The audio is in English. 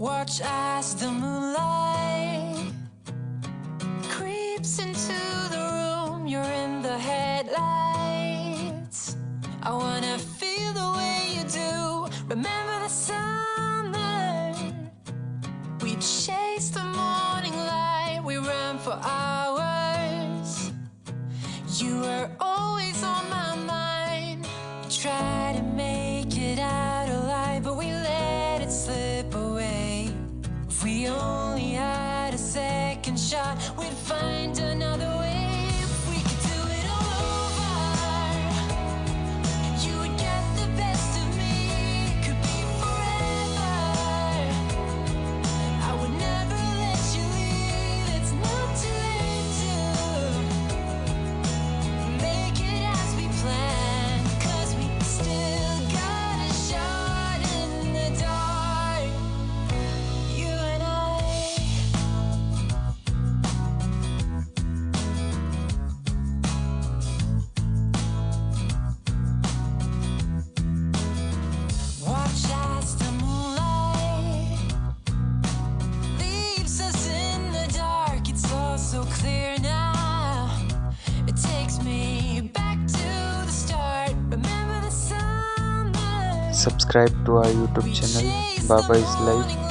Watch as the moonlight creeps into the room. You're in the headlights. I wanna feel the way you do. Remember the summer? We chased the morning light. We ran for hours. You were always on my mind. Try to make it out alive, but we let it slip away. If we only had a second shot, we'd find another way. If we could do it all over, you would get the best of me. It could be forever. I would never let you leave. It's not too late to make it as we planned, 'cause we still got a shot in the dark, you and I. Watch as the moonlight leaves us in the dark. It's all so clear now. It takes me back to the start. Remember the summer? Subscribe to our YouTube We channel chased Baba the is Life. morning